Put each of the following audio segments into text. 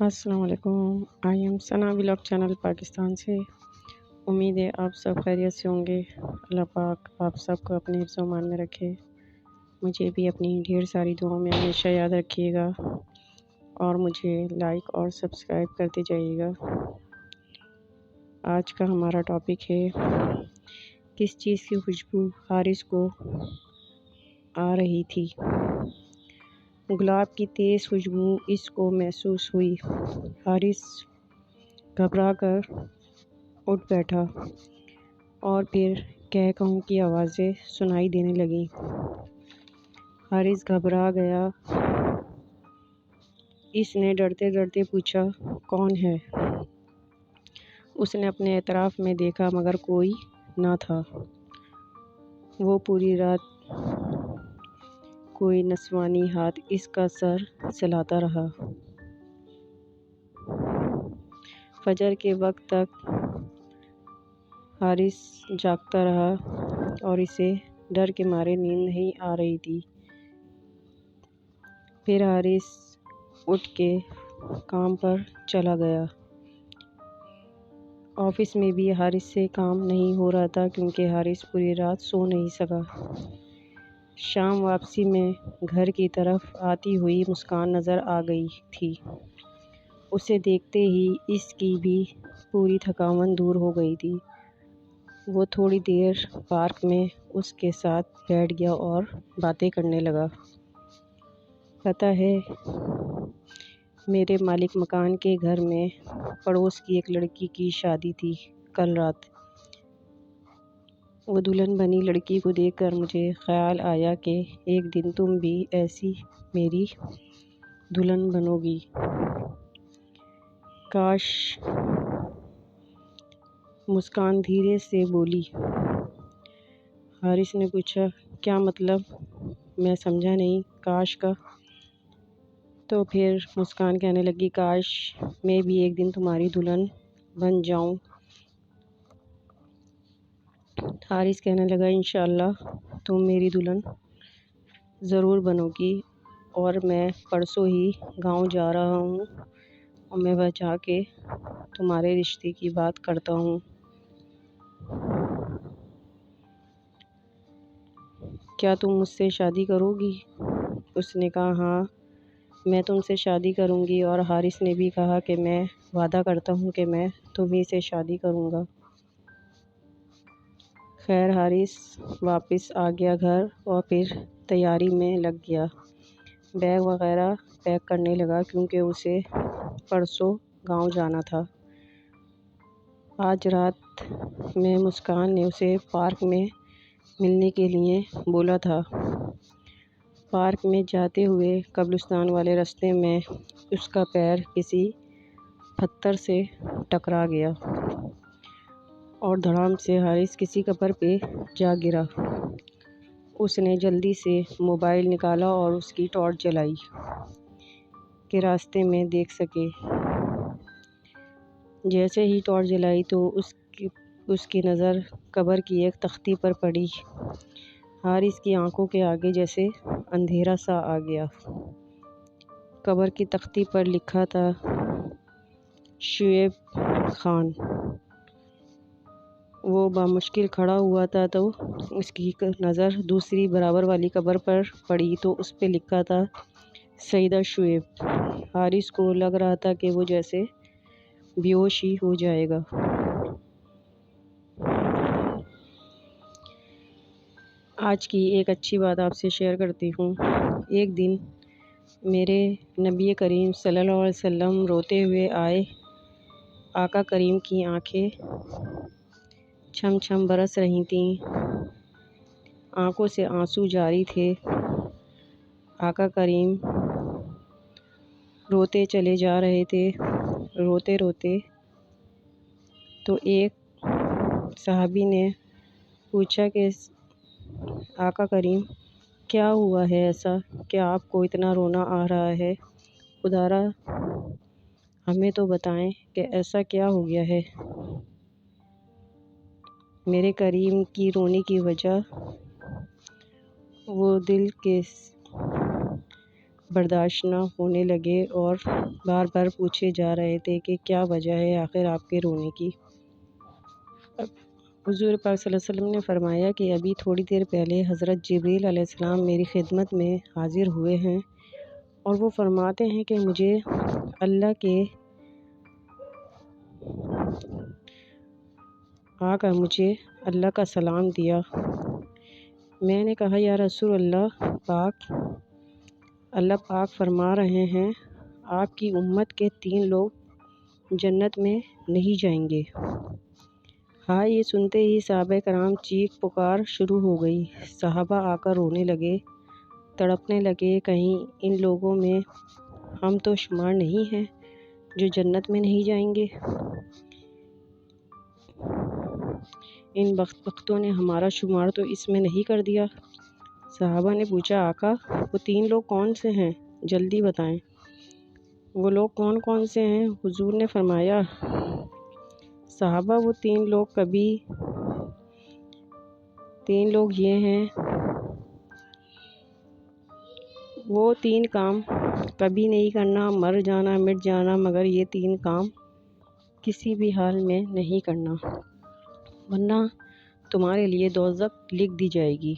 السلام علیکم، I am Sana vlog channel Pakistan سے۔ امید ہے آپ سب خیریت سے ہوں گے۔ اللہ پاک آپ سب کو اپنے حفظ و امان میں رکھے۔ مجھے بھی اپنی ڈھیر ساری دعاؤں میں ہمیشہ یاد رکھیے گا اور مجھے لائک اور سبسکرائب کرتے جائیے گا۔ آج کا ہمارا ٹاپک ہے کس چیز کی خوشبو حارث کو آ رہی تھی۔ گلاب کی تیز خوشبو اس کو محسوس ہوئی۔ حارث گھبرا کر اٹھ بیٹھا اور پھر کہوں کی آوازیں سنائی دینے لگیں۔ حارث گھبرا گیا۔ اس نے ڈرتے ڈرتے پوچھا، کون ہے؟ اس نے اپنے اطراف میں دیکھا مگر کوئی نہ تھا۔ وہ پوری رات کوئی نسوانی ہاتھ اس کا سر سلاتا رہا۔ فجر کے وقت تک حارث جاگتا رہا اور اسے ڈر کے مارے نیند نہیں آ رہی تھی۔ پھر حارث اٹھ کے کام پر چلا گیا۔ آفس میں بھی حارث سے کام نہیں ہو رہا تھا کیونکہ حارث پوری رات سو نہیں سکا۔ شام واپسی میں گھر کی طرف آتی ہوئی مسکان نظر آ گئی تھی۔ اسے دیکھتے ہی اس کی بھی پوری تھکاوٹ دور ہو گئی تھی۔ وہ تھوڑی دیر پارک میں اس کے ساتھ بیٹھ گیا اور باتیں کرنے لگا۔ پتہ ہے، میرے مالک مکان کے گھر میں پڑوس کی ایک لڑکی کی شادی تھی کل رات۔ وہ دلہن بنی لڑکی کو دیکھ کر مجھے خیال آیا کہ ایک دن تم بھی ایسی میری دلہن بنو گی۔ کاش! مسکان دھیرے سے بولی۔ حارث نے پوچھا، کیا مطلب؟ میں سمجھا نہیں۔ کاش کا؟ تو پھر مسکان کہنے لگی، کاش میں بھی ایک دن تمہاری دلہن بن جاؤں۔ حارث کہنے لگا، انشاءاللہ تم میری دلہن ضرور بنو گی اور میں پرسوں ہی گاؤں جا رہا ہوں اور میں وہاں جا کے تمہارے رشتے کی بات کرتا ہوں۔ کیا تم مجھ سے شادی کرو گی؟ اس نے کہا، ہاں میں تم سے شادی کروں گی، اور حارث نے بھی کہا کہ میں وعدہ کرتا ہوں کہ میں تمہیں سے شادی کروں گا۔ خیر حارث واپس آ گیا گھر اور پھر تیاری میں لگ گیا۔ بیگ وغیرہ پیک کرنے لگا کیونکہ اسے پرسوں گاؤں جانا تھا۔ آج رات میں مسکان نے اسے پارک میں ملنے کے لیے بولا تھا۔ پارک میں جاتے ہوئے قبرستان والے راستے میں اس کا پیر کسی پتھر سے ٹکرا گیا اور دھڑام سے حارث کسی قبر پہ جا گرا۔ اس نے جلدی سے موبائل نکالا اور اس کی ٹارچ جلائی کہ راستے میں دیکھ سکے۔ جیسے ہی ٹارچ جلائی تو اس کی نظر قبر کی ایک تختی پر پڑی۔ حارث کی آنکھوں کے آگے جیسے اندھیرا سا آ گیا۔ قبر کی تختی پر لکھا تھا، شعیب خان۔ وہ بامشکل کھڑا ہوا تھا تو اس کی نظر دوسری برابر والی قبر پر پڑی تو اس پہ لکھا تھا، سیدہ شعیب۔ حارث کو لگ رہا تھا کہ وہ جیسے بے ہوش ہی ہو جائے گا۔ آج کی ایک اچھی بات آپ سے شیئر کرتی ہوں۔ ایک دن میرے نبی کریم صلی اللہ علیہ وسلم روتے ہوئے آئے۔ آقا کریم کی آنکھیں چھم چھم برس رہی تھیں، آنکھوں سے آنسو جاری تھے۔ آقا کریم روتے چلے جا رہے تھے۔ روتے روتے تو ایک صحابی نے پوچھا کہ آقا کریم کیا ہوا ہے ایسا کہ آپ کو اتنا رونا آ رہا ہے؟ خدا را ہمیں تو بتائیں کہ ایسا کیا ہو گیا ہے؟ میرے کریم کی رونے کی وجہ برداشت نہ ہونے لگے اور بار بار پوچھے جا رہے تھے کہ کیا وجہ ہے آخر آپ کے رونے کی۔ حضور پاک صلی اللہ علیہ وسلم نے فرمایا کہ ابھی تھوڑی دیر پہلے حضرت جبریل علیہ السلام میری خدمت میں حاضر ہوئے ہیں اور وہ فرماتے ہیں کہ مجھے اللہ کے آ کر مجھے اللہ کا سلام دیا۔ میں نے کہا یا رسول اللہ پاک فرما رہے ہیں آپ کی امت کے 3 لوگ جنت میں نہیں جائیں گے۔ ہاں، یہ سنتے ہی صحابہ کرام چیخ پکار شروع ہو گئی۔ صحابہ آ کر رونے لگے، تڑپنے لگے، کہیں ان لوگوں میں ہم تو شمار نہیں ہیں جو جنت میں نہیں جائیں گے؟ ان بدبختوں نے ہمارا شمار تو اس میں نہیں کر دیا۔ صحابہ نے پوچھا آقا وہ 3 لوگ کون سے ہیں؟ جلدی بتائیں۔ وہ لوگ کون سے ہیں؟ حضور نے فرمایا صحابہ وہ 3 لوگ یہ ہیں، وہ 3 کام کبھی نہیں کرنا، مر جانا مٹ جانا، مگر یہ 3 کام کسی بھی حال میں نہیں کرنا ورنہ تمہارے لیے دوزخ لکھ دی جائے گی۔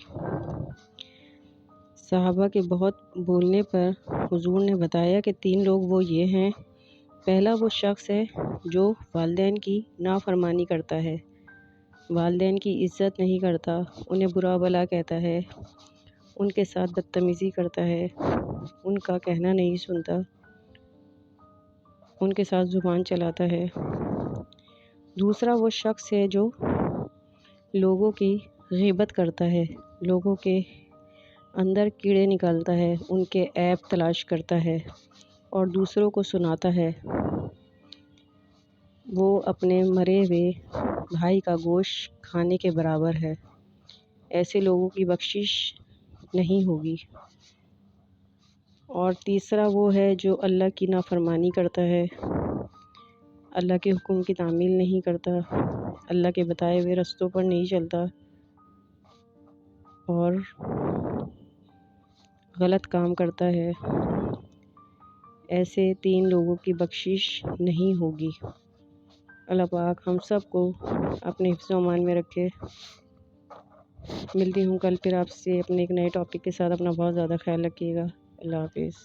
صحابہ کے بہت بولنے پر حضور نے بتایا کہ 3 لوگ وہ یہ ہیں، پہلا وہ شخص ہے جو والدین کی نافرمانی کرتا ہے، والدین کی عزت نہیں کرتا، انہیں برا بھلا کہتا ہے، ان کے ساتھ بدتمیزی کرتا ہے، ان کا کہنا نہیں سنتا، ان کے ساتھ زبان چلاتا ہے۔ دوسرا وہ شخص ہے جو لوگوں کی غیبت کرتا ہے، لوگوں کے اندر کیڑے نکالتا ہے، ان کے عیب تلاش کرتا ہے اور دوسروں کو سناتا ہے۔ وہ اپنے مرے ہوئے بھائی کا گوشت کھانے کے برابر ہے، ایسے لوگوں کی بخشش نہیں ہوگی۔ اور تیسرا وہ ہے جو اللہ کی نافرمانی کرتا ہے، اللہ کے حکم کی تعمیل نہیں کرتا، اللہ کے بتائے ہوئے رستوں پر نہیں چلتا اور غلط کام کرتا ہے، ایسے 3 لوگوں کی بخشش نہیں ہوگی۔ اللہ پاک ہم سب کو اپنے حفظ و امان میں رکھے۔ ملتی ہوں کل پھر آپ سے اپنے ایک نئے ٹاپک کے ساتھ۔ اپنا بہت زیادہ خیال رکھیے گا۔ اللہ حافظ۔